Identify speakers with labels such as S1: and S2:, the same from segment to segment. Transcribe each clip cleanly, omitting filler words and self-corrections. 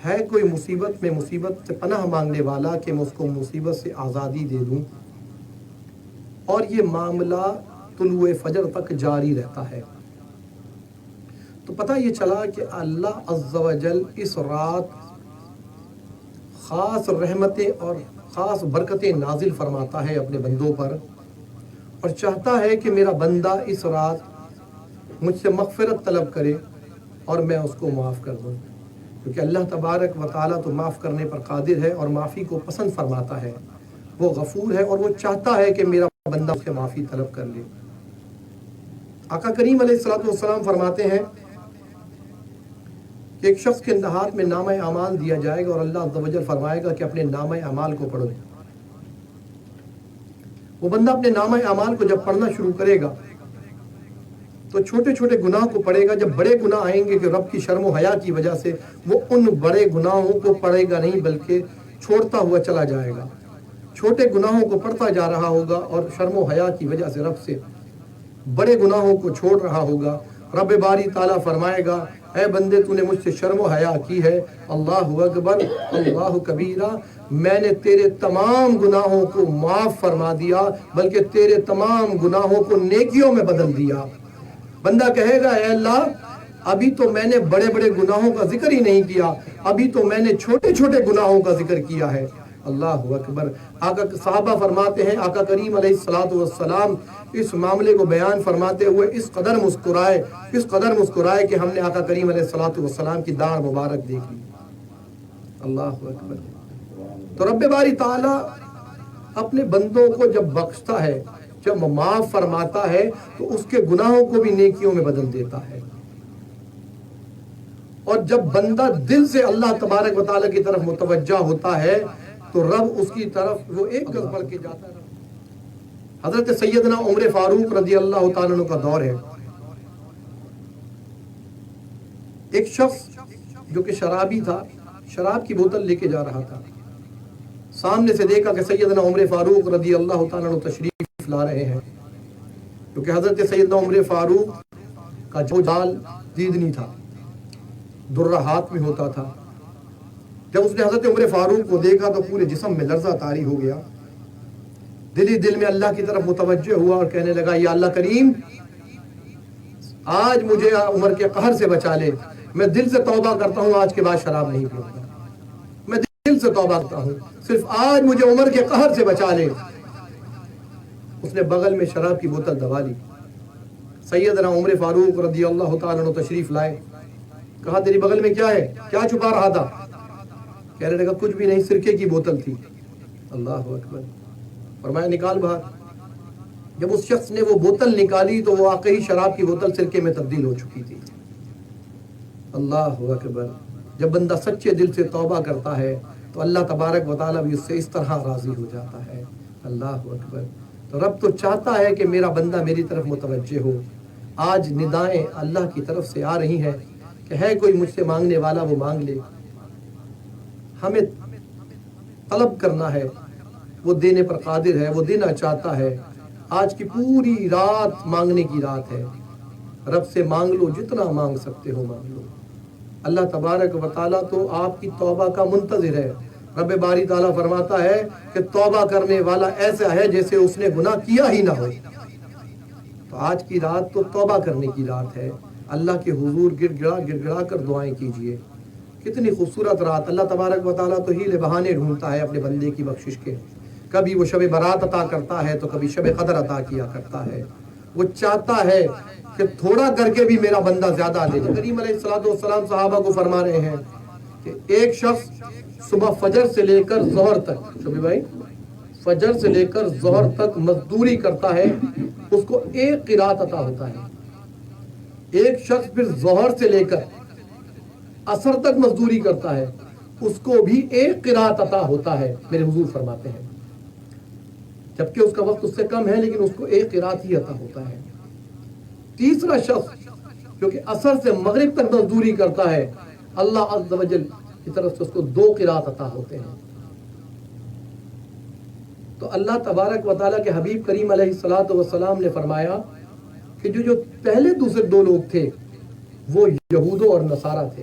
S1: ہے کوئی مصیبت میں مصیبت سے پناہ مانگنے والا کہ میں اس کو مصیبت سے آزادی دے دوں، اور یہ معاملہ طلوع فجر تک جاری رہتا ہے۔ تو پتہ یہ چلا کہ اللہ عز و جل اس رات خاص رحمتیں اور خاص برکتیں نازل فرماتا ہے اپنے بندوں پر، اور چاہتا ہے کہ میرا بندہ اس رات مجھ سے مغفرت طلب کرے اور میں اس کو معاف کر دوں، کیونکہ اللہ تبارک و تعالیٰ تو معاف کرنے پر قادر ہے اور معافی کو پسند فرماتا ہے، وہ غفور ہے اور وہ چاہتا ہے کہ میرا بندہ اس سے معافی طلب کر لے۔ آقا کریم علیہ السلام فرماتے ہیں کہ ایک شخص کے ہاتھ میں نامہ اعمال دیا جائے گا اور اللہ عز و جل فرمائے گا کہ اپنے نامہ اعمال کو پڑھو۔ وہ بندہ اپنے نامہ اعمال کو جب پڑھنا شروع کرے گا تو چھوٹے چھوٹے گناہ کو پڑھے گا، جب بڑے گناہ آئیں گے کہ رب کی شرم و حیا کی وجہ سے وہ ان بڑے گناہوں کو پڑھے گا نہیں بلکہ چھوڑتا ہوا چلا جائے گا، چھوٹے گناہوں کو پڑھتا جا رہا ہوگا اور شرم و حیا کی وجہ سے رب سے بڑے گناہوں کو چھوڑ رہا ہوگا۔ رب باری تعالیٰ فرمائے گا اے بندے تو نے مجھ سے شرم و حیا کی ہے، اللہ اکبر اللہ کبیرہ، میں نے تیرے تمام گناہوں کو معاف فرما دیا بلکہ تیرے تمام گناہوں کو نیکیوں میں بدل دیا۔ بندہ کہے گا اے اللہ ابھی تو میں نے بڑے بڑے گناہوں کا ذکر ہی نہیں کیا، ابھی تو میں نے چھوٹے چھوٹے گناہوں کا ذکر کیا ہے۔ اللہ اکبر۔ آقا صحابہ فرماتے ہیں آقا کریم علیہ السلام اس معاملے کو بیان فرماتے ہوئے اس قدر مسکرائے کہ ہم نے آقا کریم علیہ السلام کی داڑھ مبارک دیکھ لی۔ اللہ اکبر۔ تو رب باری تعالیٰ اپنے بندوں کو جب بخشتا ہے، جب معاف فرماتا ہے تو اس کے گناہوں کو بھی نیکیوں میں بدل دیتا ہے، اور جب بندہ دل سے اللہ تبارک و تعالیٰ کی طرف متوجہ ہوتا ہے تو رب اس کی طرف وہ ایک گز بڑھ کے جاتا ہے۔ حضرت سیدنا عمر فاروق رضی اللہ تعالیٰ عنہ کا دور ہے، ایک شخص جو کہ شرابی تھا شراب کی بوتل لے کے جا رہا تھا، سامنے سے دیکھا کہ سیدنا عمر فاروق رضی اللہ تعالیٰ عنہ تشریف لا رہے ہیں، کیونکہ حضرت سیدنا عمر فاروق کا جو جال دیدنی تھا، درہ ہاتھ میں ہوتا تھا، جب اس نے حضرت عمر فاروق کو دیکھا تو پورے جسم میں لرزہ طاری ہو گیا، دل ہی دل میں اللہ کی طرف متوجہ ہوا اور کہنے لگا یا اللہ کریم آج مجھے عمر کے قہر سے بچا لے، میں دل سے توبہ کرتا ہوں آج کے بعد شراب نہیں پیوں گا، میں دل سے توبہ کرتا ہوں صرف آج مجھے عمر کے قہر سے بچا لے۔ اس نے بغل میں شراب کی بوتل دبا لی، سیدنا عمر فاروق رضی اللہ تعالیٰ عنہ تشریف لائے، کہا تیری بغل میں کیا ہے، کیا چھپا رہا تھا؟ کہنے لگا کچھ بھی نہیں، سرکے کی بوتل تھی۔ اللہ اکبر۔ فرمایا نکال باہر۔ جب اس شخص نے وہ بوتل نکالی تو وہ واقعی شراب کی بوتل سرکے میں تبدیل ہو چکی تھی۔ اللہ اکبر۔ جب بندہ سچے دل سے توبہ کرتا ہے تو اللہ تبارک و تعالیٰ بھی اس سے اس طرح راضی ہو جاتا ہے۔ اللہ اکبر۔ تو رب تو چاہتا ہے کہ میرا بندہ میری طرف متوجہ ہو۔ آج ندائیں اللہ کی طرف سے آ رہی ہیں کہ ہے کوئی مجھ سے مانگنے والا وہ مانگ لے، ہمیں طلب کرنا ہے، وہ دینے پر قادر ہے، وہ دینا چاہتا ہے۔ آج کی پوری رات مانگنے کی رات ہے، رب سے مانگ لو جتنا مانگ سکتے ہو مانگ لو۔ اللہ تبارک و تعالیٰ تو آپ کی توبہ کا منتظر ہے۔ رب باری تعالیٰ فرماتا ہے کہ توبہ کرنے والا ایسا ہے جیسے اس نے گناہ کیا ہی نہ ہو۔ تو آج کی رات تو توبہ کرنے کی رات ہے، اللہ کے حضور گڑ گڑا کر دعائیں کیجئے۔ کتنی خوبصورت رات، اللہ تبارک و تعالیٰ تو ہیلے بہانے ڈھونڈتا ہے اپنے بندے کی بخشش کے، کبھی وہ شب برات عطا کرتا ہے تو کبھی شب قدر عطا کیا کرتا ہے، وہ چاہتا ہے کہ تھوڑا کر کے بھی میرا بندہ زیادہ دے دے۔ کریم علیہ السلام صحابہ کو فرما رہے ہیں کہ ایک شخص صبح فجر سے لے کر ظہر تک، شبی بھائی فجر سے لے کر ظہر تک مزدوری کرتا ہے، اس کو ایک قرات عطا ہوتا ہے۔ ایک شخص پھر ظہر سے لے کر عصر تک مزدوری کرتا ہے، اس کو بھی ایک قرات عطا ہوتا ہے، میرے حضور فرماتے ہیں، جبکہ اس کا وقت اس سے کم ہے لیکن اس کو ایک قرات ہی عطا ہوتا ہے۔ تیسرا شخص جو کہ عصر سے مغرب تک مزدوری کرتا ہے، اللہ عز و جل کی طرف سے اس کو 2 قرات عطا ہوتے ہیں۔ تو اللہ تبارک و تعالیٰ کے حبیب کریم علیہ السلام نے فرمایا کہ جو پہلے دوسرے 2 لوگ تھے وہ یہود اور نصارہ تھے،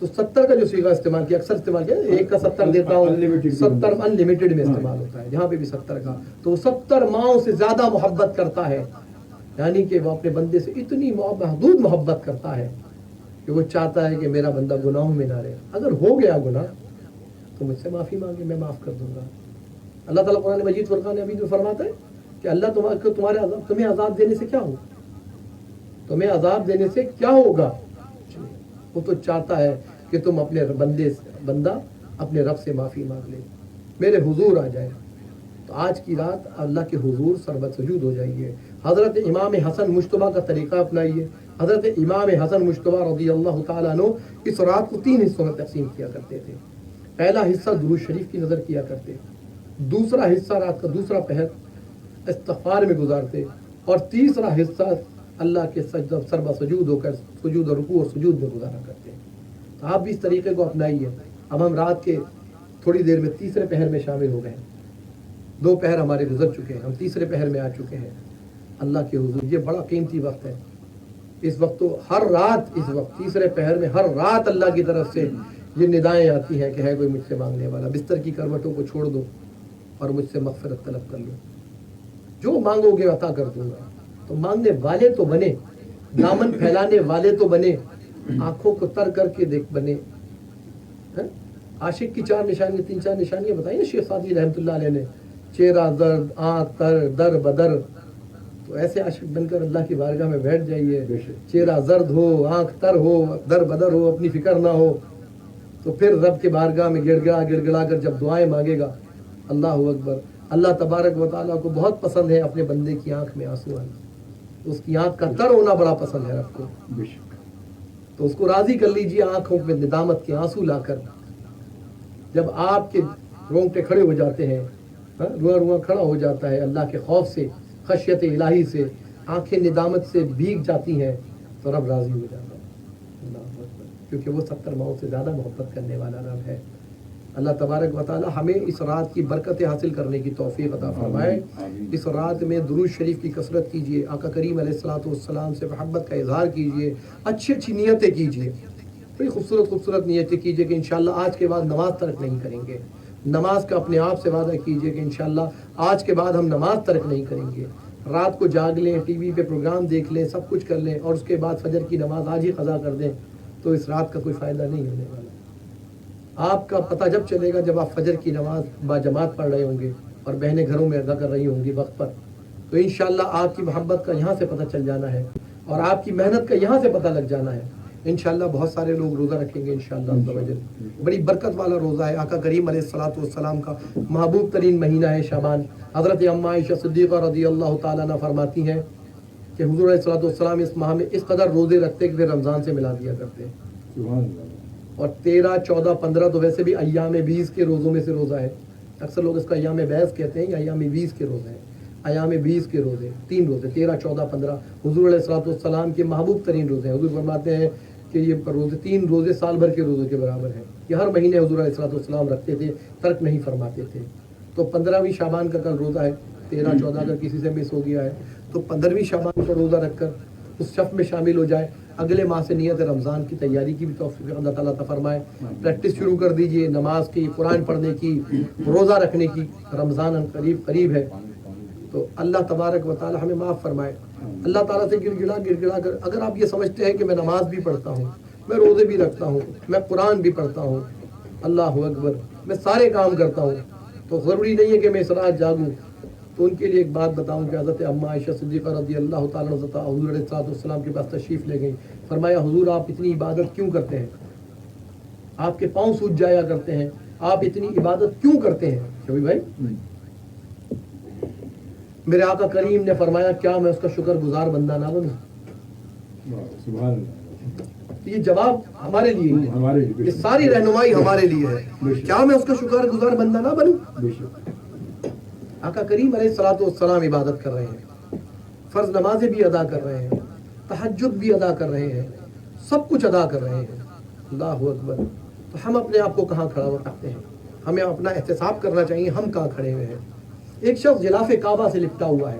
S1: تو 70 کا جو صیغہ استعمال کیا، اکثر استعمال کیا، ایک کا 70 دیتا ہوں، 70 انلمیٹڈ میں استعمال ہوتا ہے، جہاں پہ بھی 70 کا، تو وہ 70 ماؤں سے زیادہ محبت کرتا ہے، یعنی کہ وہ اپنے بندے سے اتنی محدود محبت کرتا ہے کہ وہ چاہتا ہے کہ میرا بندہ گناہوں میں نہ رہے، اگر ہو گیا گناہ تو مجھ سے معافی مانگے، میں معاف کر دوں گا۔ اللہ تعالیٰ قرآن مجید فرقان حمید میں فرماتا ہے کہ اللہ تمہیں عذاب دینے سے کیا ہو، تمہیں عذاب دینے سے کیا ہوگا، وہ تو چاہتا ہے کہ تم اپنے بندہ اپنے رب سے معافی مانگ لے، میرے حضور آ جائے۔ تو آج کی رات اللہ کے حضور سربت سجود ہو جائیے، حضرت امام حسن مجتبیٰ کا طریقہ اپنائیے۔ حضرت امام حسن مجتبیٰ رضی اللہ تعالیٰ عنہ اس رات کو 3 حصوں میں تقسیم کیا کرتے تھے۔ پہلا حصہ درود شریف کی نظر کیا کرتے، دوسرا حصہ رات کا دوسرا پہر استغفار میں گزارتے، اور تیسرا حصہ اللہ کے سجدہ سربا سجود ہو کر سجود اور رکوع اور سجود میں گزارا کرتے ہیں۔ تو آپ بھی اس طریقے کو اپنائیے۔ اب ہم رات کے تھوڑی دیر میں تیسرے پہر میں شامل ہو گئے ہیں، 2 پہر ہمارے گزر چکے ہیں، ہم تیسرے پہر میں آ چکے ہیں اللہ کے حضور۔ یہ بڑا قیمتی وقت ہے، اس وقت تو ہر رات، اس وقت تیسرے پہر میں ہر رات اللہ کی طرف سے یہ ندائیں آتی ہیں کہ ہے کوئی مجھ سے مانگنے والا، بستر کی کروٹوں کو چھوڑ دو اور مجھ سے مغفرت طلب کر لو، جو مانگو گے عطا کر دوں گا۔ تو مانگنے والے تو بنے، دامن پھیلانے والے تو بنے، آنکھوں کو تر کر کے دیکھ بنے۔ عاشق کی 4 نشانیاں، 3-4 نشانیاں بتائی نا شیخ سعدی رحمۃ اللہ علیہ نے، چہرہ زرد، آنکھ تر، در بدر۔ تو ایسے عاشق بن کر اللہ کی بارگاہ میں بیٹھ جائیے، چہرہ زرد ہو، آنکھ تر ہو، در بدر ہو، اپنی فکر نہ ہو، تو پھر رب کے بارگاہ میں گڑ گڑا کر جب دعائیں مانگے گا، اللہ اکبر، اللہ تبارک و تعالیٰ کو بہت پسند ہے اپنے بندے کی آنکھ میں آنسو آنا، اس کی آنکھ کا تر ہونا بڑا پسند ہے رب کو، تو اس کو راضی کر لیجیے آنکھوں میں ندامت کے آنسو لا کر۔ جب آپ کے رونگٹے کھڑے ہو جاتے ہیں، رواں کھڑا ہو جاتا ہے اللہ کے خوف سے، خشیت الہی سے، آنکھیں ندامت سے بھیگ جاتی ہیں، تو رب راضی ہو جاتا ہے، اللہ اکبر، کیونکہ وہ 70 ماؤں سے زیادہ محبت کرنے والا رب ہے۔ اللہ تبارک و تعالی ہمیں اس رات کی برکتیں حاصل کرنے کی توفیق عطا فرمائے۔ اس رات میں درود شریف کی کثرت کیجیے، آقا کریم علیہ الصلوۃ والسلام سے محبت کا اظہار کیجیے، اچھی نیتیں کیجیے، بڑی خوبصورت نیتیں کیجیے کہ انشاءاللہ آج کے بعد نماز ترک نہیں کریں گے، نماز کا اپنے آپ سے وعدہ کیجیے کہ انشاءاللہ آج کے بعد ہم نماز ترک نہیں کریں گے۔ رات کو جاگ لیں، ٹی وی پہ پروگرام دیکھ لیں، سب کچھ کر لیں، اور اس کے بعد فجر کی نماز آج ہی قضا کر دیں، تو اس رات کا کوئی فائدہ نہیں ہونے والا۔ آپ کا پتہ جب چلے گا جب آپ فجر کی نماز با جماعت پڑھ رہے ہوں گے اور بہنیں گھروں میں ادا کر رہی ہوں گی وقت پر، تو انشاءاللہ آپ کی محبت کا یہاں سے پتہ چل جانا ہے، اور آپ کی محنت کا یہاں سے پتہ لگ جانا ہے۔ انشاءاللہ بہت سارے لوگ روزہ رکھیں گے انشاءاللہ عز و جل، بڑی برکت والا روزہ ہے۔ آقا کریم علیہ الصلوۃ والسلام کا محبوب ترین مہینہ ہے شعبان۔ حضرت اماں عائشہ صدیقہ رضی اللہ تعالیٰ عنہ فرماتی ہیں کہ حضور علیہ الصلوۃ والسلام اس ماہ میں اس قدر روزے رکھتے کہ پھر رمضان سے ملا دیا کرتے، اور 13، 14، 15 تو ویسے بھی ایام 20 کے روزوں میں سے روزہ ہے۔ اکثر لوگ اس کا ایام بیس کہتے ہیں، یا ایام 20 کے روزے ہیں۔ ایام 20 کے روزے 3 روزے 13، 14، 15 حضور علیہ الصلوۃ والسلام کے محبوب ترین روزے ہیں۔ حضور فرماتے ہیں کہ یہ روزے 3 روزے سال بھر کے روزوں کے برابر ہیں، یہ ہر مہینے حضور علیہ الصلوۃ والسلام رکھتے تھے، ترک نہیں فرماتے تھے۔ تو 15ویں شعبان کا کل روزہ ہے، 13، 14 اگر کسی سے مس ہو گیا ہے تو 15ویں شعبان کا روزہ رکھ کر اس صف میں شامل ہو جائے۔ اگلے ماہ سے نیت رمضان کی تیاری کی بھی توفیق اللہ تعالیٰ عطا فرمائے۔ پریکٹس شروع کر دیجئے، نماز کی، قرآن پڑھنے کی، روزہ رکھنے کی، رمضان قریب ہے، تو اللہ تبارک و تعالیٰ ہمیں معاف فرمائے۔ اللہ تعالیٰ سے گڑ گڑا کر اگر آپ یہ سمجھتے ہیں کہ میں نماز بھی پڑھتا ہوں، میں روزے بھی رکھتا ہوں، میں قرآن بھی پڑھتا ہوں، اللہ اکبر، میں سارے کام کرتا ہوں، تو ضروری نہیں ہے کہ میں اس رات جاگوں۔ تو ان کے لیے ایک بات بتاؤں کہ حضرت اماں عائشہ صدیقہ رضی اللہ تعالیٰ عنہ حضور علیہ السلام کے پاس تشریف لے گئیں، فرمایا حضور آپ اتنی عبادت کیوں کرتے ہیں، آپ کے پاؤں سوج جایا کرتے ہیں، آپ اتنی عبادت کیوں کرتے ہیں شبی بھائی؟ میرے آقا کریم نے فرمایا کیا میں اس کا شکر گزار بندہ نہ بنوں؟
S2: سبحان اللہ،
S1: یہ جواب ہمارے لیے ہے، یہ ساری رہنمائی ہمارے لیے ہے، کیا میں اس کا شکر گزار بندہ نہ بنوں؟ آقا کریم علیہ الصلوۃ والسلام عبادت کر رہے ہیں، فرض نمازیں بھی ادا کر رہے ہیں، تہجد بھی ادا کر رہے ہیں، سب کچھ ادا کر رہے ہیں، اللہ اکبر۔ تو ہم اپنے آپ کو کہاں کھڑا رکھتے ہیں؟ ہمیں اپنا احتساب کرنا چاہیے ہم کہاں کھڑے ہوئے ہیں۔ ایک شخص غلاف کعبہ سے لپٹا ہوا ہے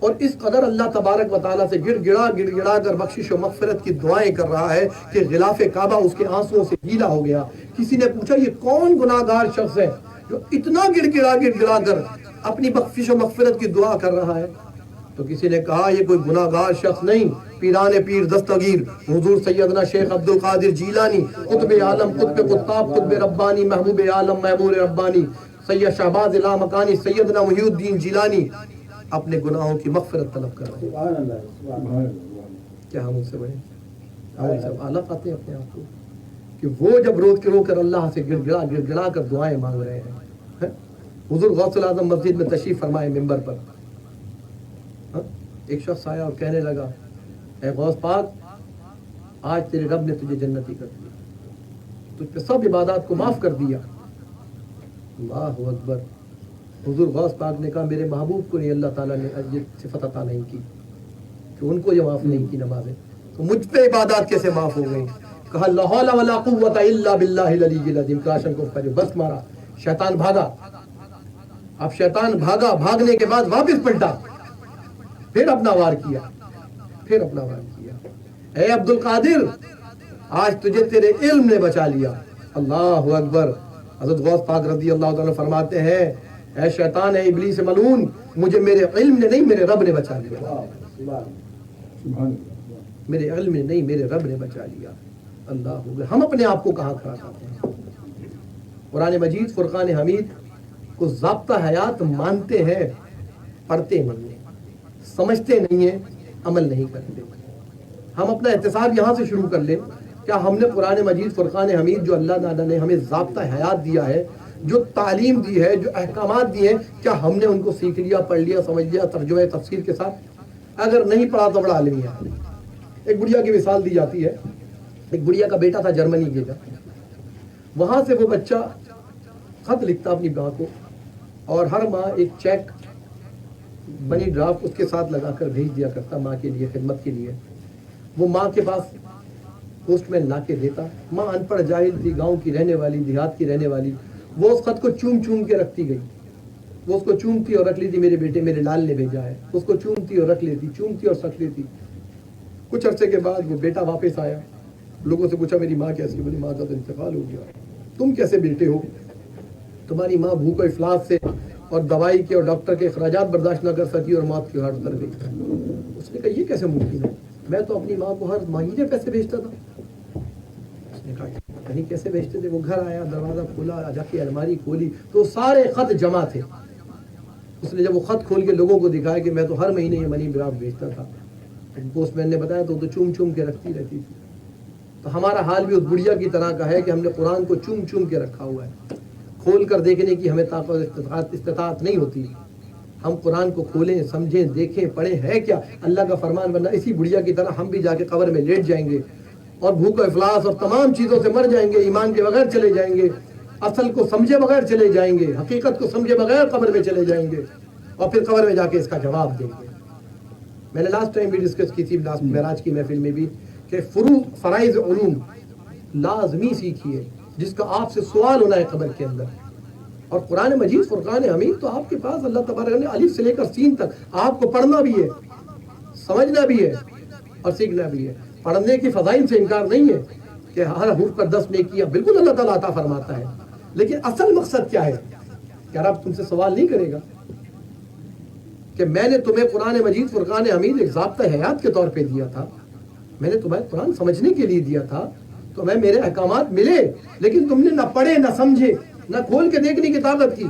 S1: اور اس قدر اللہ تبارک و تعالیٰ سے گڑ گڑا کر بخشش و مغفرت کی دعائیں کر رہا ہے کہ غلاف کعبہ اس کے آنسوؤں سے گیلا ہو گیا. کسی نے پوچھا یہ کون گناہگار شخص ہے جو اتنا گڑ گڑا کر اپنی بخشش و مغفرت کی دعا کر رہا ہے؟ تو کسی نے کہا یہ کوئی گناہگار شخص نہیں، پیران پیر دستگیر حضور سیدنا شیخ عبد القادر جیلانی، قطب عالم، قطب قطاب، قطب ربانی، محبوب عالم، محبوب ربانی، سید شہباز لامکانی، سیدنا محی الدین جیلانی اپنے گناہوں کی مغفرت طلب کر رہے ہیں. کیا ہم ان سے بڑھیں؟ ہم ان سے اعلیٰ پاتے ہیں اپنے آپ کو کہ وہ جب رو کر اللہ سے گڑ گڑا کر دعائیں مانگ رہے ہیں. حضور غوث الاعظم مسجد میں تشریف فرمائے ممبر پر، ایک شخص آیا اور کہنے لگا اے غوث پاک آج تیرے رب نے تجھے جنتی کر دیا، تجھ پہ سب عبادات کو معاف کر دیا. اللہ اکبر. حضور غوث پاک نے کہا میرے محبوب کو نہیں اللہ تعالیٰ نے یہ صفت عطا نہیں کی کہ ان کو یہ معاف نہیں کی نمازیں، تو مجھ پہ عبادات کیسے معاف ہو گئی؟ کہا لا حول ولا قوت الا باللہ العلی العظیم. کلاشن کو پہلے بس مارا، شیطان بھاگا. اب شیطان بھاگنے کے بعد واپس پلٹا، پھر اپنا وار کیا. اے عبد القادر آج تجھے تیرے علم نے بچا لیا. اللہ اکبر. حضرت غوث پاک رضی اللہ تعالیٰ فرماتے ہیں اے شیطان، اے ابلیس ملعون، مجھے میرے علم نے نہیں میرے رب نے بچا لیا. میرے علم نے نہیں میرے رب نے بچا لیا. اللہ اکبر. ہم اپنے آپ کو کہاں کھڑا کرتے ہیں؟ قرآن مجید فرقان حمید کو ضابطہ حیات مانتے ہیں، پڑھتے نہیں ہیں، سمجھتے نہیں ہیں، عمل نہیں کرتے. ہم اپنا احتساب یہاں سے شروع کر لیں. کیا ہم نے قرآن مجید فرقان حمید جو اللہ تعالیٰ نے ہمیں ضابطہ حیات دیا ہے، جو تعلیم دی ہے، جو احکامات دیے ہیں، کیا ہم نے ان کو سیکھ لیا، پڑھ لیا، سمجھ لیا ترجمہ تفسیر کے ساتھ؟ اگر نہیں پڑھا تو بڑا عالم ہے. ایک گڑیا کی مثال دی جاتی ہے. ایک گڑیا کا بیٹا تھا جرمنی گیا، وہاں سے وہ بچہ خط لکھتا اپنی ماں کو اور ہر ماہ ایک چیک منی ڈرافٹ اس کے ساتھ لگا کر بھیج دیا کرتا ماں کے لیے، خدمت کے لیے. وہ ماں کے پاس پوسٹ مین لا کے دیتا. ماں ان پڑھ جاہل تھی، گاؤں کی رہنے والی، دیہات کی رہنے والی. وہ اس خط کو چوم کے رکھتی گئی. وہ اس کو چومتی اور رکھ لیتی، میرے بیٹے میرے لال نے بھیجا ہے. اس کو چومتی اور رکھ لیتی، چومتی اور رکھ لیتی. کچھ عرصے کے بعد وہ بیٹا واپس آیا. لوگوں سے پوچھا میری ماں کیسی؟ بولی ماں کا تو انتقال ہو گیا. تم کیسے بیٹے ہو؟ تمہاری ماں بھوک و افلاس سے اور دوائی کے اور ڈاکٹر کے اخراجات برداشت نہ کر سکی اور موت کی گھاٹ اتر گئی. اس نے کہا یہ کیسے ممکن ہے؟ میں تو اپنی ماں کو ہر مہینے پیسے بھیجتا تھا. اس نے کہا نہیں کیسے بھیجتے تھے؟ وہ گھر آیا، دروازہ کھولا، جا کے الماری کھولی تو سارے خط جمع تھے. اس نے جب وہ خط کھول کے لوگوں کو دکھایا کہ میں تو ہر مہینے یہ منی ڈرافٹ بھیجتا تھا. پوسٹ مین نے بتایا تو چوم کے رکھتی رہتی تھی. تو ہمارا حال بھی اس بڑھیا کی طرح کا ہے کہ ہم نے قرآن کو چوم کے رکھا ہوا ہے. کھول کر دیکھنے کی ہمیں طاقت استطاعت نہیں ہوتی. ہم قرآن کو کھولیں، سمجھیں، دیکھیں، پڑھیں ہے کیا اللہ کا فرمان. ورنہ اسی بڑھیا کی طرح ہم بھی جا کے قبر میں لیٹ جائیں گے اور بھوک و افلاس اور تمام چیزوں سے مر جائیں گے. ایمان کے بغیر چلے جائیں گے، اصل کو سمجھے بغیر چلے جائیں گے، حقیقت کو سمجھے بغیر قبر میں چلے جائیں گے اور پھر قبر میں جا کے اس کا جواب دیں گے. میں نے لاسٹ ٹائم بھی ڈسکس کی تھی، لاسٹ معراج کی محفل میں بھی، کہ فرائض علوم لازمی سیکھیے جس کا آپ سے سوال ہونا ہے قبر کے اندر. اور قرآن مجید فرقان حمید تو آپ کے پاس اللہ تبارک نے الف سے لے کر سین تک آپ کو پڑھنا بھی ہے، سمجھنا بھی ہے اور سیکھنا بھی ہے. پڑھنے کی فضائل سے انکار نہیں ہے کہ ہر حرف پر 10 نیکیاں بالکل اللہ تعالیٰ عطا فرماتا ہے. لیکن اصل مقصد کیا ہے؟ کیا رب تم سے سوال نہیں کرے گا کہ میں نے تمہیں قرآن مجید فرقان حمید ایک ضابطہ حیات کے طور پہ دیا تھا، میں نے تمہیں قرآن سمجھنے کے لیے دیا تھا، تمہیں میرے احکامات ملے لیکن تم نے نہ پڑھے، نہ سمجھے، نہ کھول کے دیکھنے کی طاقت کی.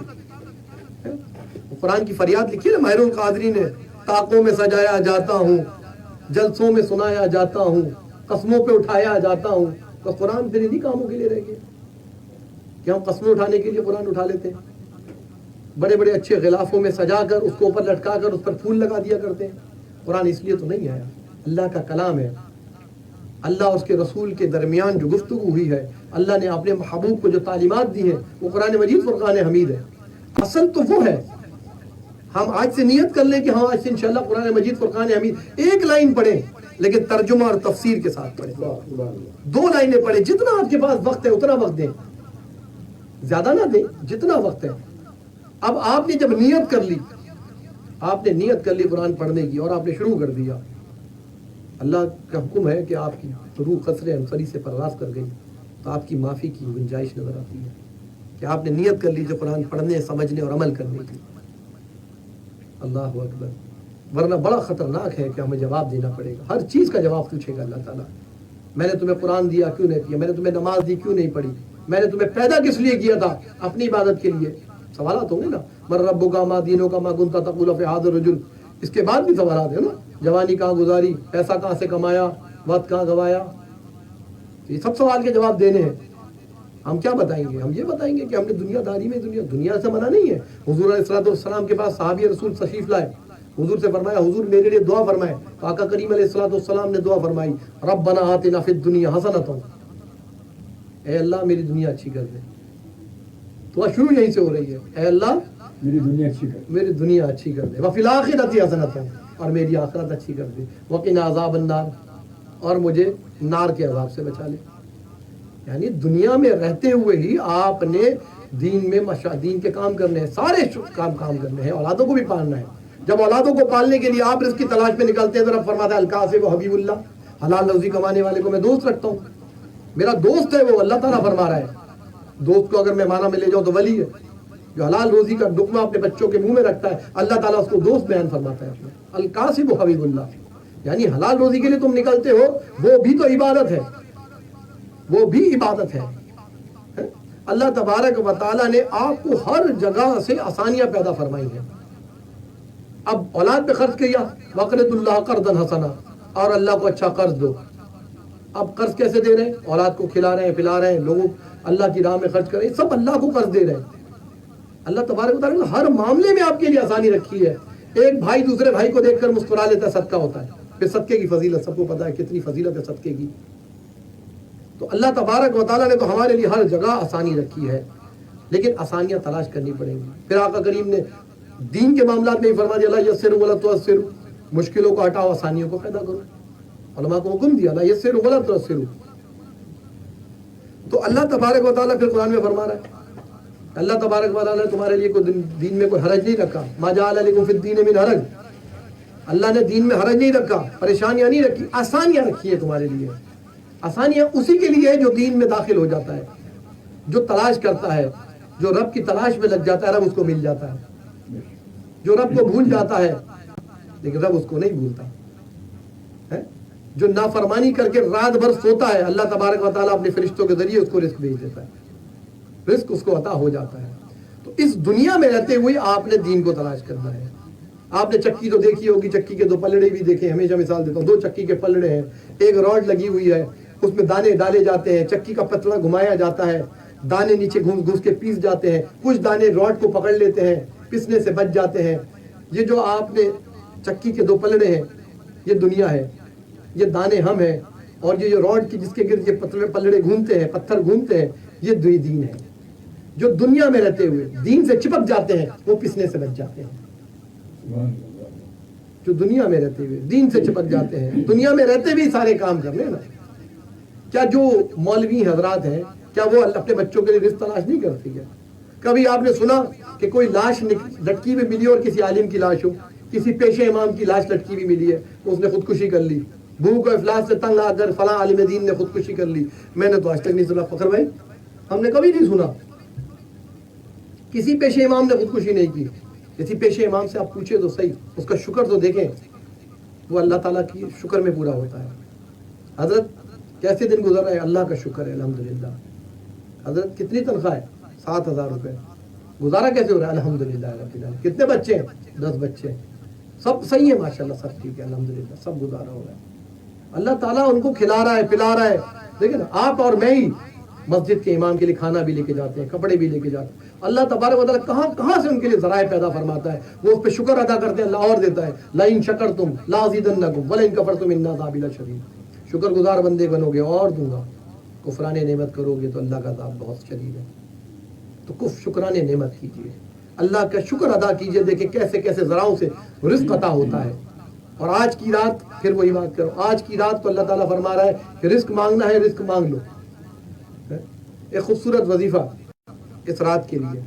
S1: قرآن کی فریاد لکھی نا ماہر القادری نے، طاقوں میں سجایا جاتا ہوں، جلسوں میں سنایا جاتا ہوں، قسموں پہ اٹھایا جاتا ہوں. تو قرآن پھر انہی کاموں کے لیے رہ گیا کہ ہم قسمیں اٹھانے کے لیے قرآن اٹھا لیتے ہیں، بڑے بڑے اچھے غلافوں میں سجا کر اس کو اوپر لٹکا کر اس پر پھول لگا دیا کرتے ہیں. قرآن اس لیے تو نہیں آیا، اللہ کا کلام ہے. اللہ اور اس کے رسول کے درمیان جو گفتگو ہوئی ہے، اللہ نے اپنے محبوب کو جو تعلیمات دی ہیں، وہ قرآن مجید فرقان حمید ہے. اصل تو وہ ہے. ہم آج سے نیت کر لیں کہ ہم آج سے انشاءاللہ قرآن مجید فرقان حمید ایک لائن پڑھیں لیکن ترجمہ اور تفسیر کے ساتھ پڑھیں. 2 لائنیں پڑھیں، جتنا آپ کے پاس وقت ہے اتنا وقت دیں، زیادہ نہ دیں، جتنا وقت ہے. اب آپ نے جب نیت کر لی، آپ نے نیت کر لی قرآن پڑھنے کی اور آپ نے شروع کر دیا، اللہ کا حکم ہے کہ آپ کی روح قصر انفری سے پرواز کر گئی تو آپ کی معافی کی گنجائش نظر آتی ہے کہ آپ نے نیت کر لی جو قرآن پڑھنے، سمجھنے اور عمل کرنے کی۔ اللہ اکبر، ورنہ بڑا خطرناک ہے کہ ہمیں جواب دینا پڑے گا، ہر چیز کا جواب پوچھے گا اللہ تعالیٰ۔ میں نے تمہیں قرآن دیا کیوں نہیں دیا، میں نے تمہیں نماز دی کیوں نہیں پڑھی، میں نے تمہیں پیدا کس لیے کیا تھا، اپنی عبادت کے لیے۔ سوالات ہوں گے نا، من ربک ما دینک ما کنت تقول فی ھذا الرجل، اس کے بعد بھی سوالات ہیں نا، جوانی کہاں گزاری، پیسہ کہاں سے کمایا، وقت کہاں گوایا، یہ سب سوال کے جواب دینے ہیں۔ ہم کیا بتائیں گے؟ ہم یہ بتائیں گے کہ ہم نے دنیا داری میں دنیا سے منع نہیں ہے۔ حضور علیہ الصلوۃ والسلام کے پاس صحابی رسول تشریف لائے، حضور سے فرمایا حضور میرے لیے دعا فرمائے، آقا کریم علیہ الصلوۃ والسلام نے دعا فرمائی، ربنا آتنا فی الدنیا حسنۃ، اے اللہ میری دنیا اچھی کر دے۔ دعا شروع یہیں سے ہو رہی ہے، اے اللہ
S2: میری دنیا اچھی کر،
S1: میری دنیا اچھی کر دے، وفی الآخرۃ حسنۃ، اور میری آخرت اچھی کر دے، وقنا عذاب النار، اور مجھے نار کے عذاب سے بچا لے۔ یعنی دنیا میں رہتے ہوئے ہی آپ نے دین میں دین کے کام کرنے ہیں، سارے کام کرنے ہیں، اولادوں کو بھی پالنا ہے۔ جب اولادوں کو پالنے کے لیے آپ رزق کی تلاش میں نکلتے ہیں تو رب فرماتا ہے الکاسب و حبیب اللہ، حلال روزی کمانے والے کو میں دوست رکھتا ہوں، میرا دوست ہے وہ، اللہ تعالیٰ فرما رہا ہے۔ دوست کو اگر میں معنی میں لے جاؤں تو ولی ہے، جو حلال روزی کا لقمہ اپنے بچوں کے منہ میں رکھتا ہے، اللہ تعالیٰ اس کو دوست بیان فرماتا ہے اپنے، الکاسب و حبیب اللہ، یعنی حلال روزی کے لیے تم نکلتے ہو، وہ بھی تو عبادت ہے، وہ بھی عبادت ہے۔ اللہ تبارک و تعالیٰ نے آپ کو ہر جگہ سے آسانیاں پیدا فرمائی ہیں۔ اب اولاد پہ خرچ کیا، وقرض اللہ قرضا حسنا، اور اللہ کو اچھا قرض دو۔ اب قرض کیسے دے رہے ہیں؟ اولاد کو کھلا رہے ہیں، پلا رہے ہیں، لوگوں اللہ کی راہ میں خرچ کر رہے ہیں، سب اللہ کو قرض دے رہے ہیں۔ اللہ تبارک و تعالیٰ نے ہر معاملے میں آپ کے لیے آسانی رکھی ہے۔ ایک بھائی دوسرے بھائی کو دیکھ کر مسکرا لیتا ہے، صدقہ ہوتا ہے۔ پھر صدقے کی فضیلت سب کو پتہ ہے، کتنی فضیلت ہے صدقے کی۔ تو اللہ تبارک و تعالیٰ نے تو ہمارے لیے ہر جگہ آسانی رکھی ہے، لیکن آسانیاں تلاش کرنی پڑیں گی۔ پھر آقا کریم نے دین کے معاملات میں ہی فرما دیا، لا یسروا ولا تعسروا، مشکلوں کو ہٹاؤ، آسانیوں کو پیدا کرو۔ علماء کو حکم دیا، لا یسروا ولا تعسروا۔ تو اللہ تبارک و تعالیٰ پھر قرآن میں فرما رہا ہے، اللہ تبارک و تعالیٰ نے تمہارے لیے کوئی دین میں کوئی حرج نہیں رکھا، ما جعل علیکم فی الدین من حرج، اللہ نے دین میں حرج نہیں رکھا، پریشانیاں نہیں رکھی، آسانیاں رکھی ہے تمہارے لیے۔ آسانیاں اسی کے لیے ہے جو دین میں داخل ہو جاتا ہے، جو تلاش کرتا ہے، جو رب کی تلاش میں لگ جاتا ہے، رب اس کو مل جاتا ہے۔ جو رب کو بھول جاتا ہے لیکن رب اس کو نہیں بھولتا ہے، جو نافرمانی کر کے رات بھر سوتا ہے، اللہ تبارک و تعالیٰ اپنے فرشتوں کے ذریعے اس کو رزق بھیج دیتا ہے، رزق اس کو عطا ہو جاتا ہے۔ تو اس دنیا میں رہتے ہوئے آپ نے دین کو تلاش کرنا ہے۔ آپ نے چکی تو دیکھی ہوگی، چکی کے دو پلڑے بھی دیکھے، ہمیشہ مثال دیتا ہوں، دو چکی کے پلڑے ہیں، ایک راڈ لگی ہوئی ہے، اس میں دانے ڈالے جاتے ہیں، چکی کا پتلا گھمایا جاتا ہے، دانے نیچے گھس کے پیس جاتے ہیں، کچھ دانے راڈ کو پکڑ لیتے ہیں، پسنے سے بچ جاتے ہیں۔ یہ جو آپ نے چکی کے دو پلڑے ہیں، یہ دنیا ہے، یہ دانے ہم ہیں، اور یہ جو راڈ کی جس کے گرد یہ پلڑے گھومتے ہیں، پتھر گھومتے ہیں، یہ دین ہے۔ جو دنیا میں رہتے ہوئے دین سے چپک جاتے ہیں وہ پسنے سے بچ جاتے ہیں۔ جو دنیا میں رہتے ہوئے دین سے چپک جاتے ہیں، دنیا میں رہتے بھی سارے کام کرنے نا۔ کیا جو مولوی حضرات ہیں، کیا وہ اپنے بچوں کے لیے رزق تلاش نہیں کرتی ہے؟ کبھی آپ نے سنا کہ کوئی لاش لٹکی ہوئی ملی اور کسی عالم کی لاش ہو، کسی پیشے امام کی لاش لٹکی ہوئی ملی ہے، اس نے خودکشی کر لی، بھوک اور افلاس سے تنگ آ کر فلاں عالم دین نے خودکشی کر لی؟ میں نے تو آج تک نہیں سنا فخر بھائی، ہم نے کبھی نہیں سنا کسی پیشے امام نے خودکشی نہیں کی۔ کسی پیشے امام سے آپ پوچھیں تو صحیح، اس کا شکر تو دیکھیں، وہ اللہ تعالیٰ کی شکر میں پورا ہوتا ہے۔ حضرت کیسے دن گزر رہے ہیں؟ اللہ کا شکر ہے الحمدللہ۔ حضرت کتنی تنخواہ ہے؟ 7,000 روپے۔ گزارا کیسے ہو رہا ہے؟ الحمدللہ رب العالمین۔ کتنے بچے ہیں؟ 10 بچے ہیں، سب صحیح ہے ماشاءاللہ، سب ٹھیک ہے الحمدللہ، سب گزارا ہو رہا ہے۔ اللہ تعالیٰ ان کو کھلا رہا ہے، پلا رہا ہے۔ دیکھیں نا، آپ اور میں ہی مسجد کے امام کے لیے کھانا بھی لے کے جاتے ہیں، کپڑے بھی لے کے جاتے ہیں۔ اللہ تبارک و تعالیٰ کہاں سے ان کے لیے ذرائع پیدا فرماتا ہے، وہ اس پہ شکر ادا کرتے ہیں، اللہ اور دیتا ہے۔ لَئِن شَكَرْتُمْ لَأَزِيدَنَّكُمْ وَلَئِن كَفَرْتُمْ إِنَّ عَذَابِي لَشَدِيدٌ۔ شکر گزار بندے بنو گے اور دوں گا، کفران نعمت کرو گے تو اللہ کا عذاب بہت شدید ہے۔ تو شکران نعمت کیجیے، اللہ کا شکر ادا کیجیے، دیکھیں کیسے کیسے ذراؤں سے رزق عطا ہوتا ہے۔ اور آج کی رات پھر وہی بات کرو، آج کی رات کو اللہ تعالیٰ فرما رہا ہے کہ رزق مانگنا ہے، رزق مانگ لو۔ ایک خوبصورت وظیفہ اس رات کے لیے،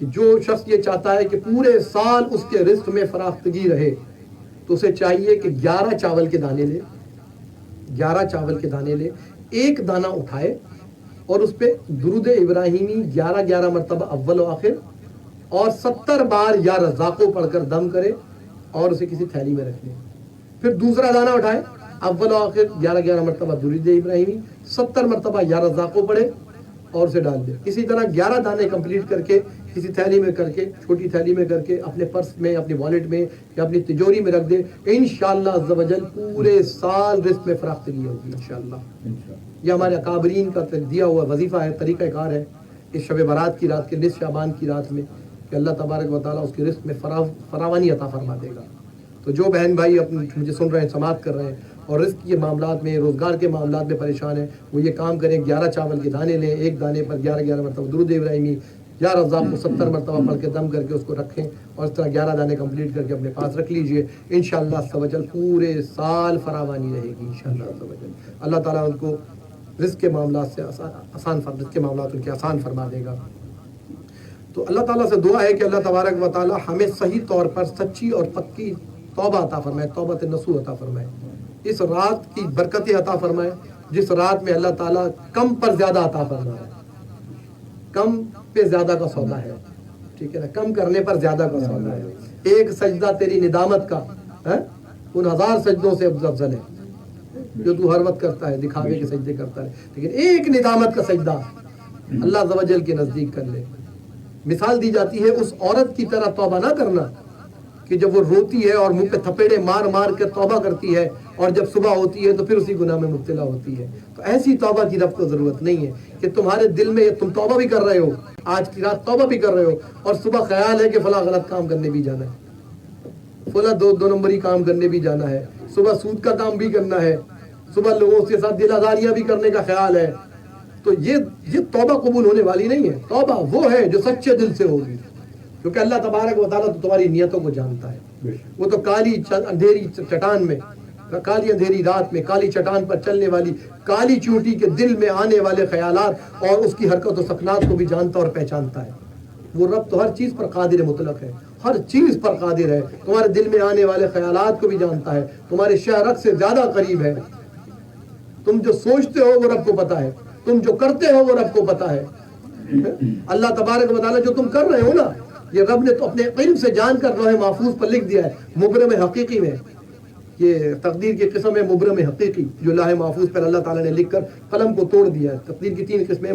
S1: کہ جو شخص یہ چاہتا ہے کہ پورے سال اس کے رزق میں فراختگی رہے تو اسے چاہیے کہ 11 چاول کے دانے لے، 11 چاول کے دانے لے، ایک دانہ اٹھائے اور اس پہ درود ابراہیمی 11 مرتبہ اول و آخر اور 70 بار یا رزاقو پڑھ کر دم کرے اور اسے کسی تھیلی میں رکھ لے. پھر دوسرا دانہ اٹھائے، اول و آخر 11 مرتبہ درود ابراہیمی، 70 مرتبہ یا رزاقو پڑھے اور اسے ڈال دے. اسی طرح 11 دانے کمپلیٹ کر کے کسی تھیلی میں کر کے، چھوٹی تھیلی میں کر کے اپنے پرس میں، اپنی والیٹ میں یا اپنی تجوری میں رکھ دے. انشاءاللہ عز و جل پورے سال رزق میں فراختگی ہوگی انشاءاللہ. یہ ہمارے اکابرین کا دیا ہوا وظیفہ ہے، طریقہ کار ہے اس شب برات کی رات کے نصف شعبان کی رات میں کہ اللہ تبارک و تعالیٰ اس کے رزق میں فراوانی عطا فرما دے گا. تو جو بہن بھائی اپنے مجھے سن رہے ہیں، سماعت کر رہے ہیں اور رزق کے معاملات میں، روزگار کے معاملات میں پریشان ہیں، وہ یہ کام کریں، 11 چاول کے دانے لیں، ایک دانے پر 11 مرتبہ درود ابراہیمی یا رزاق کو 70 مرتبہ پڑھ کے دم کر کے اس کو رکھیں اور اس طرح 11 دانے کمپلیٹ کر کے اپنے پاس رکھ لیجئے. انشاءاللہ عز و جل پورے سال فراوانی رہے گی انشاءاللہ عز و جل. اللہ تعالیٰ ان کو رزق کے معاملات سے رزق کے معاملات ان کے آسان فرما دے گا. تو اللہ تعالیٰ سے دعا ہے کہ اللہ تبارک و تعالیٰ ہمیں صحیح طور پر سچی اور پکی توبہ عطا فرمائے، توبہ نصوح عطا فرمائے. اس رات کی برکتیں عطا فرمائے جس رات میں اللہ تعالیٰ کم پر زیادہ عطا فرمائے. کم پہ زیادہ کا سودا ہے، ٹھیک ہے نا، کم کرنے پر زیادہ کا سودا ہے. ایک سجدہ تیری ندامت کا ان 1000 سجدوں سے افضل ہے جو تو ہر وقت کرتا ہے، دکھاوے کے سجدے کرتا ہے. لیکن ایک ندامت کا سجدہ اللہ عز و جل کے نزدیک کر لے. مثال دی جاتی ہے اس عورت کی طرح توبہ نہ کرنا کہ جب وہ روتی ہے اور منہ پہ تھپیڑے مار مار کے توبہ کرتی ہے اور جب صبح ہوتی ہے تو پھر اسی گناہ میں مبتلا ہوتی ہے. تو ایسی توبہ کی رب کو ضرورت نہیں ہے کہ تمہارے دل میں تم توبہ بھی کر رہے ہو، آج کی رات توبہ بھی کر رہے ہو اور صبح خیال ہے کہ فلاں غلط کام کرنے بھی جانا ہے، فلاں دو نمبری کام کرنے بھی جانا ہے، صبح سود کا کام بھی کرنا ہے، صبح لوگوں کے ساتھ دل آزاریاں بھی کرنے کا خیال ہے. تو یہ توبہ قبول ہونے والی نہیں ہے. توبہ وہ ہے جو سچے دل سے ہوگی، کیونکہ اللہ تبارک و تعالیٰ تو تمہاری نیتوں کو جانتا ہے. وہ تو کالی اندھیری چٹان میں، کالی اندھیری رات میں کالی چٹان پر چلنے والی کالی چونٹی کے دل میں آنے والے خیالات اور اس کی حرکت و سکنات کو بھی جانتا اور پہچانتا ہے. وہ رب تو ہر چیز پر قادر مطلق ہے، ہر چیز پر قادر ہے. تمہارے دل میں آنے والے خیالات کو بھی جانتا ہے، تمہارے شہرت سے زیادہ قریب ہے. تم جو سوچتے ہو وہ رب کو پتا ہے، تم جو کرتے ہو وہ رب کو پتا ہے. اللہ تبارک و تعالیٰ جو تم کر رہے ہو نا، یہ رب نے تو اپنے علم سے جان کر لوح محفوظ پر لکھ دیا ہے. مبرم حقیقی میں یہ تقدیر کی قسم ہے، مبرم حقیقی جو لوح محفوظ پر اللہ تعالیٰ نے لکھ کر قلم کو توڑ دیا ہے. تقدیر کی 3 قسمیں،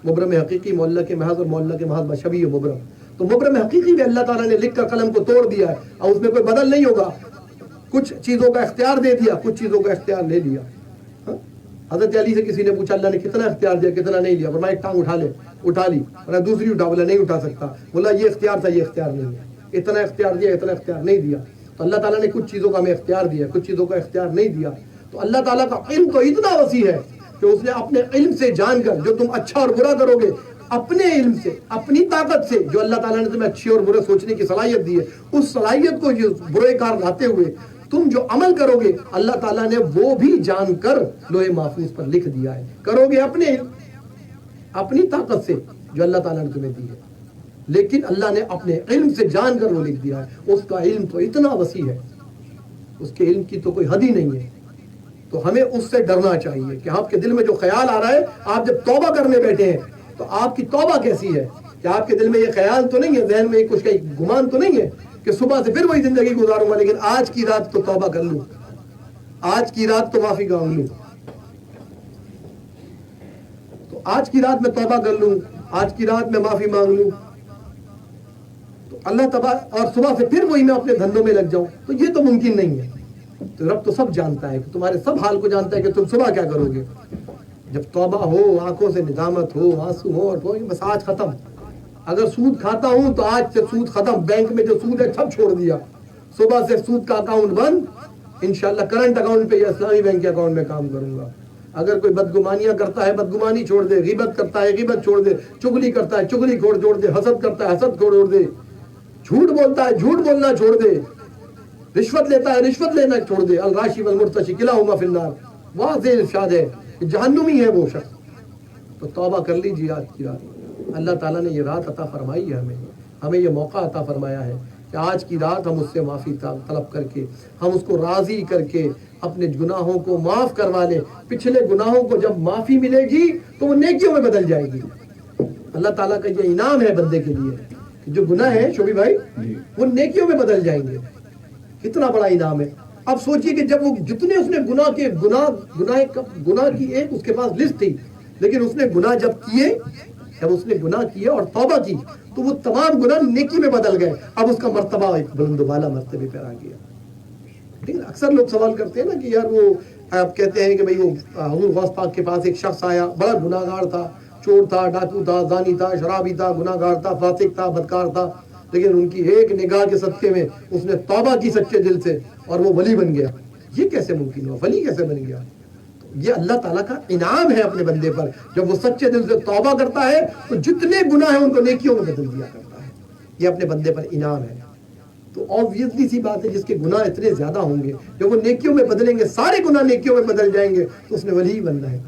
S1: مبرم حقیقی، معلق محض اور معلق محض بشبیہ مبرم. تو مبرم حقیقی میں اللہ تعالیٰ نے لکھ کر قلم کو توڑ دیا ہے اور اس میں کوئی بدل نہیں ہوگا. کچھ چیزوں کا اختیار دے دیا، کچھ چیزوں کا اختیار لے لیا. حضرت علی سے کسی نے پوچھا اللہ نے کتنا اختیار دیا، کتنا نہیں لیا؟ فرمایا ایک ٹانگ اٹھا لے، اٹھا لی. اور دوسری اٹھا، بولا نہیں اٹھا سکتا. بولا یہ اختیار تھا، یہ اختیار نہیں ہے. اتنا اختیار دیا، اتنا اختیار نہیں دیا. تو اللہ تعالیٰ نے کچھ چیزوں کا ہمیں اختیار دیا، کچھ چیزوں کا اختیار نہیں دیا. تو اللہ تعالیٰ کا علم تو اتنا وسیع ہے کہ اس نے اپنے علم سے جان کر جو تم اچھا اور برا کرو گے، اپنے علم سے، اپنی طاقت سے جو اللہ تعالیٰ نے تمہیں اچھے اور برے سوچنے کی صلاحیت دی ہے، اس صلاحیت کو جو برے کار لاتے ہوئے تم جو عمل کرو گے، اللہ تعالیٰ نے وہ بھی جان کر لوح محفوظ پر لکھ دیا ہے. کرو گے اپنی طاقت سے جو اللہ تعالیٰ نے تمہیں دی ہے، لیکن اللہ نے اپنے علم سے جان کر وہ لکھ دیا ہے. اس کا علم تو اتنا وسیع ہے، اس کے علم کی تو کوئی حد ہی نہیں ہے. تو ہمیں اس سے ڈرنا چاہیے کہ آپ کے دل میں جو خیال آ رہا ہے، آپ جب توبہ کرنے بیٹھے ہیں تو آپ کی توبہ کیسی ہے کہ آپ کے دل میں یہ خیال تو نہیں ہے، ذہن میں کچھ گمان تو نہیں ہے کہ صبح سے پھر وہی زندگی گزاروں گا، لیکن آج کی رات تو توبہ کر لوں، آج کی رات تو معافی مانگ لوں. تو آج کی رات میں توبہ کر لوں، آج کی رات میں معافی مانگ لوں، تو اللہ تبارک، اور صبح سے پھر وہی میں اپنے دھندوں میں لگ جاؤں، تو یہ تو ممکن نہیں ہے. تو رب تو سب جانتا ہے کہ تمہارے سب حال کو جانتا ہے کہ تم صبح کیا کرو گے. جب توبہ ہو، آنکھوں سے ندامت ہو، آنسو ہو، اور بس آج ختم. اگر سود کھاتا ہوں تو آج سے سود ختم، بینک میں جو سود ہے سب چھوڑ دیا، صبح سے سود کا اکاؤنٹ بند، انشاءاللہ کرنٹ اکاؤنٹ پہ یا اسلامی بینک کے اکاؤنٹ میں کام کروں گا. اگر کوئی بدگمانیاں کرتا ہے بدگمانی چھوڑ دے، غیبت کرتا ہے غیبت چھوڑ دے، چغلی کرتا ہے چغلی چھوڑ دے، حسد کرتا ہے حسد چھوڑ دے، جھوٹ بولتا ہے جھوٹ بولنا چھوڑ دے، رشوت لیتا ہے رشوت لینا چھوڑ دے. الراشی والمرتشی کلاہما فی النار، واضح ارشاد ہے کہ جہنمی ہے وہ شخص. تو توبہ کر لیجیے آج کی رات. اللہ تعالیٰ نے یہ رات عطا فرمائی ہے ہمیں یہ موقع عطا فرمایا ہے کہ آج کی رات ہم اس سے معافی طلب کر کے ہم اس کو راضی کر کے اپنے گناہوں کو معاف کروا لیں. پچھلے گناہوں کو جب معافی ملے گی تو وہ نیکیوں میں بدل جائے گی. اللہ تعالیٰ کا یہ انعام ہے بندے کے لیے کہ جو گناہ ہے شوبی بھائی وہ نیکیوں میں بدل جائیں گے. کتنا بڑا انعام ہے. اب سوچئے کہ جب وہ جتنے اس نے گناہ کی ایک اس کے پاس لسٹ تھی، لیکن اس نے گناہ جب اس نے گناہ کیے اور توبہ کی تو وہ تمام گناہ نیکی میں بدل گئے. اب اس کا مرتبہ ایک بلند و بالا مرتبے پر آ گیا. ٹھیک ہے. اکثر لوگ سوال کرتے ہیں نا کہ یار وہ آپ کہتے ہیں کہ بھئی وہ حضور غوث پاک کے پاس ایک شخص آیا، بڑا گناہ گار تھا، چور تھا، ڈاکو تھا، زانی تھا، شرابی تھا، گناہ گار تھا، فاسق تھا، بدکار تھا، لیکن ان کی ایک نگاہ کے صدقے میں اس نے توبہ کی سچے دل سے اور وہ ولی بن گیا. یہ کیسے ممکن ہوا؟ ولی کیسے بن گیا؟ یہ اللہ تعالیٰ کا انعام ہے اپنے بندے پر. جب وہ سچے دل سے توبہ کرتا ہے تو جتنے گناہ ہیں ان کو نیکیوں میں بدل دیا کرتا ہے. یہ اپنے بندے پر انعام ہے. تو obviously سی بات ہے جس کے گناہ اتنے زیادہ ہوں گے جب وہ نیکیوں میں بدلیں گے، سارے گناہ نیکیوں میں بدل جائیں گے تو اس نے ولی ہی بننا ہے.